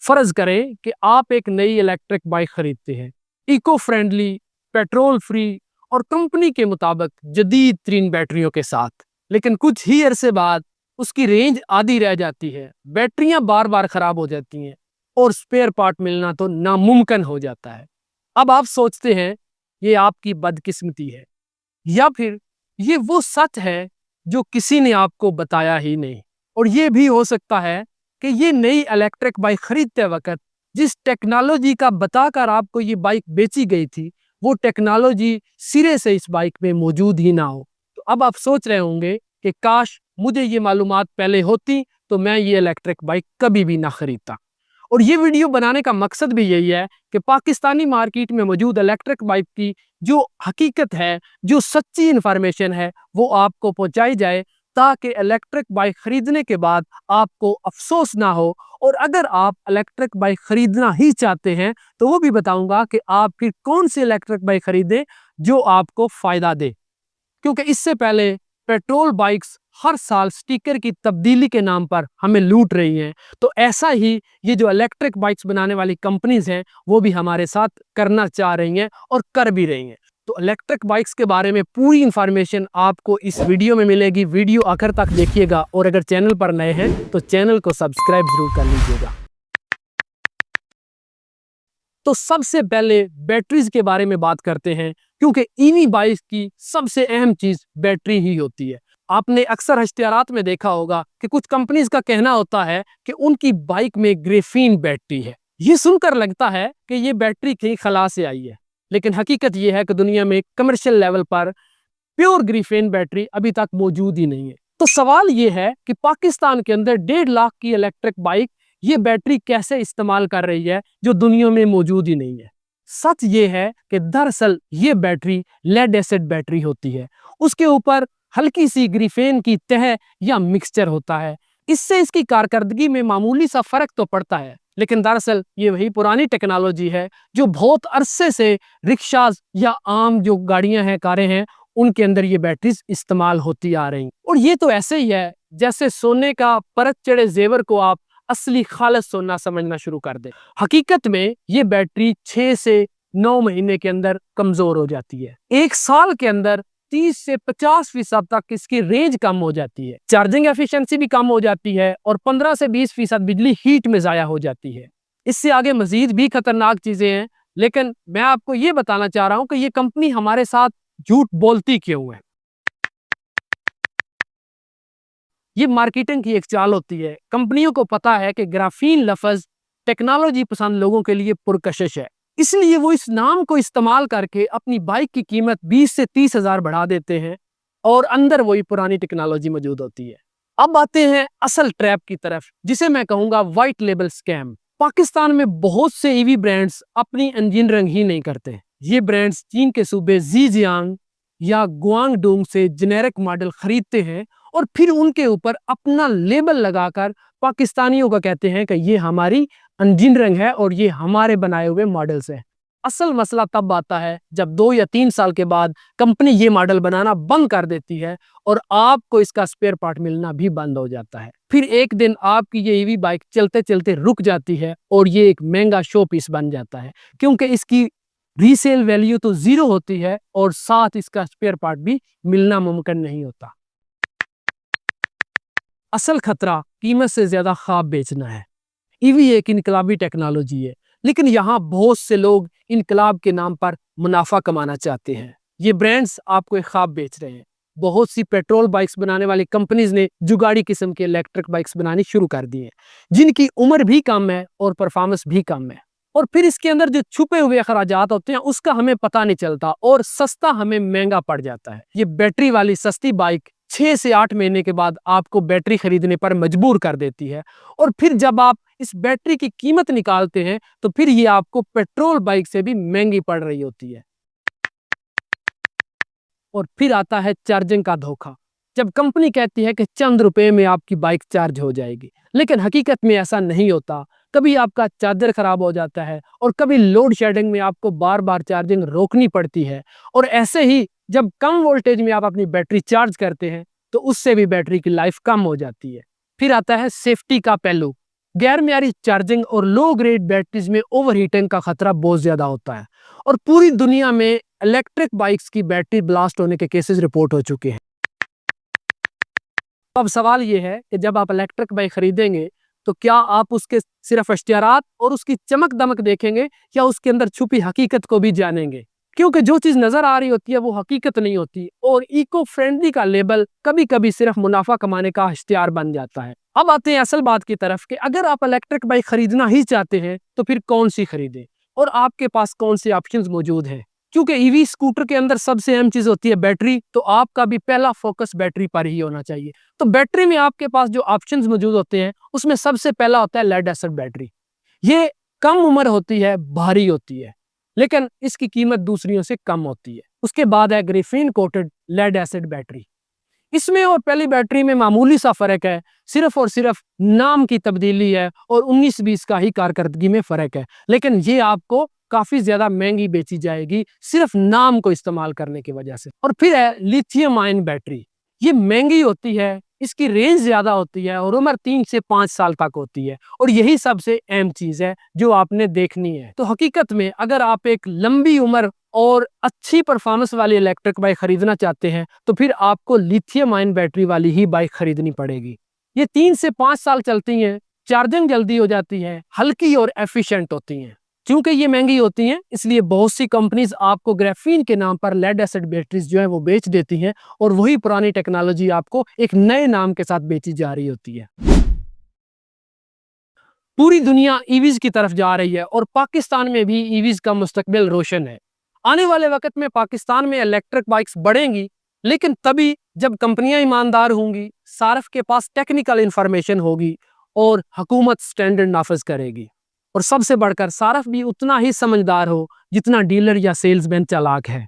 फर्ज करें कि आप एक नई इलेक्ट्रिक बाइक खरीदते हैं, इको फ्रेंडली, पेट्रोल फ्री और कंपनी के मुताबिक जदीद तरीन बैटरियों के साथ, लेकिन कुछ ही अरसे बाद उसकी रेंज आधी रह जाती है, बैटरियां बार बार खराब हो जाती हैं और स्पेयर पार्ट मिलना तो नामुमकिन हो जाता है। अब आप सोचते हैं ये आपकी बदकिस्मती है या फिर ये वो सच है जो किसी ने आपको बताया ही नहीं। और ये भी हो सकता है कि ये नई इलेक्ट्रिक बाइक खरीदते वक्त जिस टेक्नोलॉजी का बताकर आपको ये बाइक बेची गई थी, वो टेक्नोलॉजी सिरे से इस बाइक में मौजूद ही ना हो। तो अब आप सोच रहे होंगे कि काश मुझे ये मालूमात पहले होती तो मैं ये इलेक्ट्रिक बाइक कभी भी ना खरीदता। और ये वीडियो बनाने का मकसद भी यही है कि पाकिस्तानी मार्केट में मौजूद इलेक्ट्रिक बाइक की जो हकीकत है, जो सच्ची इंफॉर्मेशन है, वो आपको पहुंचाई जाए ताकि इलेक्ट्रिक बाइक खरीदने के बाद आपको अफसोस ना हो। और अगर आप इलेक्ट्रिक बाइक खरीदना ही चाहते हैं तो वो भी बताऊंगा कि आप फिर कौन सी इलेक्ट्रिक बाइक खरीदें जो आपको फायदा दे। क्योंकि इससे पहले पेट्रोल बाइक्स हर साल स्टिकर की तब्दीली के नाम पर हमें लूट रही हैं, तो ऐसा ही ये जो इलेक्ट्रिक बाइक्स बनाने वाली कंपनीज हैं वो भी हमारे साथ करना चाह रही हैं और कर भी रही हैं। तो इलेक्ट्रिक बाइक्स के बारे में पूरी इंफॉर्मेशन आपको इस वीडियो में मिलेगी। वीडियो आखिर तक देखिएगा और अगर चैनल पर नए हैं तो चैनल को सब्सक्राइब जरूर कर लीजिएगा। तो सबसे पहले बैटरीज के बारे में बात करते हैं, क्योंकि ईवी बाइक की सबसे अहम चीज बैटरी ही होती है। आपने अक्सर इश्तिहारात में देखा होगा कि कुछ कंपनीज का कहना होता है कि उनकी बाइक में ग्रेफीन बैटरी है। ये सुनकर लगता है कि ये बैटरी कहीं खला से आई है, लेकिन हकीकत ये है कि दुनिया में कमर्शियल लेवल पर प्योर ग्रेफीन बैटरी अभी तक मौजूद ही नहीं है। तो सवाल ये है कि पाकिस्तान के अंदर 1.5 लाख की इलेक्ट्रिक बाइक ये बैटरी कैसे इस्तेमाल कर रही है जो दुनिया में मौजूद ही नहीं है। सच ये है कि दरअसल ये बैटरी लेड एसिड बैटरी होती है, उसके ऊपर हल्की सी ग्रेफीन की तह या मिक्सचर होता है। इससे इसकी कारकर्दगी में मामूली सा फर्क तो पड़ता है, लेकिन दरअसल ये वही पुरानी टेक्नोलॉजी है जो बहुत अरसे से रिक्शाज या आम जो गाड़ियां हैं, कारें हैं, उनके अंदर ये बैटरीज इस्तेमाल होती आ रही। और ये तो ऐसे ही है जैसे सोने का परत चढ़े जेवर को आप असली खालिस सोना समझना शुरू कर दे। हकीकत में ये बैटरी 6 से 9 महीने के अंदर कमजोर हो जाती है। एक साल के अंदर 30 से 50% तक इसकी रेंज कम हो जाती है, चार्जिंग एफिशिएंसी भी कम हो जाती है और 15 से 20% बिजली हीट में जाया हो जाती है। इससे आगे मजीद भी खतरनाक चीजें हैं, लेकिन मैं आपको ये बताना चाह रहा हूं कि ये कंपनी हमारे साथ झूठ बोलती क्यों है। ये मार्केटिंग की एक चाल होती है। कंपनियों को पता है कि ग्राफीन लफ्ज टेक्नोलॉजी पसंद लोगों के लिए पुरकशिश है, इसलिए वो इस नाम को इस्तेमाल करके अपनी बाइक की कीमत 20 से 30 हजार बढ़ा देते हैं और अंदर वही पुरानी टेक्नोलॉजी मौजूद होती है। अब आते हैं असल ट्रैप की तरफ, जिसे मैं कहूंगा व्हाइट लेबल स्कैम। पाकिस्तान में बहुत से ईवी ब्रांड्स अपनी इंजीनियरिंग ही नहीं करते। ये ब्रांड्स चीन के सूबे जीजियांग या गुआंगडोंग से जेनेरिक मॉडल खरीदते हैं और फिर उनके ऊपर अपना लेबल लगाकर पाकिस्तानियों का कहते हैं कि ये हमारी इंजीनियरिंग है और ये हमारे बनाए हुए मॉडल्स हैं। असल मसला तब आता है जब 2 या 3 साल के बाद कंपनी ये मॉडल बनाना बंद कर देती है और आपको इसका स्पेयर पार्ट मिलना भी बंद हो जाता है। फिर एक दिन आपकी ये ईवी बाइक चलते चलते रुक जाती है और ये एक महंगा शो पीस बन जाता है, क्योंकि इसकी रीसेल वैल्यू तो 0 होती है और साथ इसका स्पेयर पार्ट भी मिलना मुमकिन नहीं होता। असल खतरा कीमत से ज्यादा ख्वाब बेचना है। ईवी एक इनकलाबी टेक्नोलॉजी है, लेकिन यहाँ बहुत से लोग इनकलाब के नाम पर मुनाफा कमाना चाहते हैं। ये ब्रांड्स आपको एक ख्वाब बेच रहे हैं। बहुत सी पेट्रोल बाइक्स बनाने वाली कंपनीज ने जुगाड़ी किस्म के इलेक्ट्रिक बाइक्स बनानी शुरू कर दी हैं, जिनकी उम्र भी कम है और परफॉर्मेंस भी कम है। और फिर इसके अंदर जो छुपे हुए अखराजात होते हैं उसका हमें पता नहीं चलता और सस्ता हमें महंगा पड़ जाता है। ये बैटरी वाली सस्ती बाइक 6 से 8 महीने के बाद आपको बैटरी खरीदने पर मजबूर कर देती है और फिर जब आप इस बैटरी की कीमत निकालते हैं तो फिर ये आपको पेट्रोल बाइक से भी महंगी पड़ रही होती है। और फिर आता है चार्जिंग का धोखा। जब कंपनी कहती है कि चंद रुपए में आपकी बाइक चार्ज हो जाएगी, लेकिन हकीकत में ऐसा नहीं होता। कभी आपका चार्जर खराब हो जाता है और कभी लोड शेडिंग में आपको बार बार चार्जिंग रोकनी पड़ती है। और ऐसे ही जब कम वोल्टेज में आप अपनी बैटरी चार्ज करते हैं तो उससे भी बैटरी की लाइफ कम हो जाती है। फिर आता है सेफ्टी का पहलू। गैर म्यारी चार्जिंग और लो ग्रेड बैटरीज में ओवर हीटिंग का खतरा बहुत ज्यादा होता है और पूरी दुनिया में इलेक्ट्रिक बाइक्स की बैटरी ब्लास्ट होने के केसेस रिपोर्ट हो चुके हैं। अब सवाल ये है कि जब आप इलेक्ट्रिक बाइक खरीदेंगे तो क्या आप उसके सिर्फ इश्तिहारात और उसकी चमक दमक देखेंगे या उसके अंदर छुपी हकीकत को भी जानेंगे? क्योंकि जो चीज नजर आ रही होती है वो हकीकत नहीं होती और इको फ्रेंडली का लेबल कभी कभी सिर्फ मुनाफा कमाने का इश्तिहार बन जाता है। अब आते हैं असल बात की तरफ कि अगर आप इलेक्ट्रिक बाइक खरीदना ही चाहते हैं तो फिर कौन सी खरीदें और आपके पास कौन से ऑप्शंस मौजूद हैं। क्योंकि ईवी स्कूटर के अंदर सबसे अहम चीज होती है बैटरी, तो आपका भी पहला फोकस बैटरी पर ही होना चाहिए। तो बैटरी में आपके पास जो ऑप्शंस मौजूद होते हैं उसमें सबसे पहला होता है लेड एसिड बैटरी। ये कम उम्र होती है, भारी होती है, लेकिन इसकी कीमत दूसरियों से कम होती है। उसके बाद है graphene coated lead acid battery. इसमें और पहली बैटरी में मामूली सा फर्क है, सिर्फ और सिर्फ नाम की तब्दीली है और 19-20 का ही कारकर्दगी में फर्क है, लेकिन ये आपको काफी ज्यादा महंगी बेची जाएगी सिर्फ नाम को इस्तेमाल करने की वजह से। और फिर है लिथियम आयन बैटरी। ये महंगी होती है, इसकी रेंज ज्यादा होती है और उम्र 3 से 5 साल तक होती है और यही सबसे अहम चीज है जो आपने देखनी है। तो हकीकत में अगर आप एक लंबी उम्र और अच्छी परफॉर्मेंस वाली इलेक्ट्रिक बाइक खरीदना चाहते हैं तो फिर आपको लिथियम आयन बैटरी वाली ही बाइक खरीदनी पड़ेगी। ये 3 से 5 साल चलती हैं, चार्जिंग जल्दी हो जाती है, हल्की और एफिशिएंट होती हैं। क्योंकि ये महंगी होती हैं इसलिए बहुत सी कंपनीज आपको ग्राफीन के नाम पर लेड एसिड बैटरीज जो है वो बेच देती हैं और वही पुरानी टेक्नोलॉजी आपको एक नए नाम के साथ बेची जा रही होती है। पूरी दुनिया ईवीज की तरफ जा रही है और पाकिस्तान में भी ईवीज का मुस्तकबिल रोशन है। आने वाले वक्त में पाकिस्तान में इलेक्ट्रिक बाइक्स बढ़ेंगी, लेकिन तभी जब कंपनियां ईमानदार होंगी, सार्फ के पास टेक्निकल इंफॉर्मेशन होगी और हुकूमत स्टैंडर्ड नाफिज करेगी। और सबसे बढ़कर सार्फ भी उतना ही समझदार हो जितना डीलर या सेल्समैन चालाक है।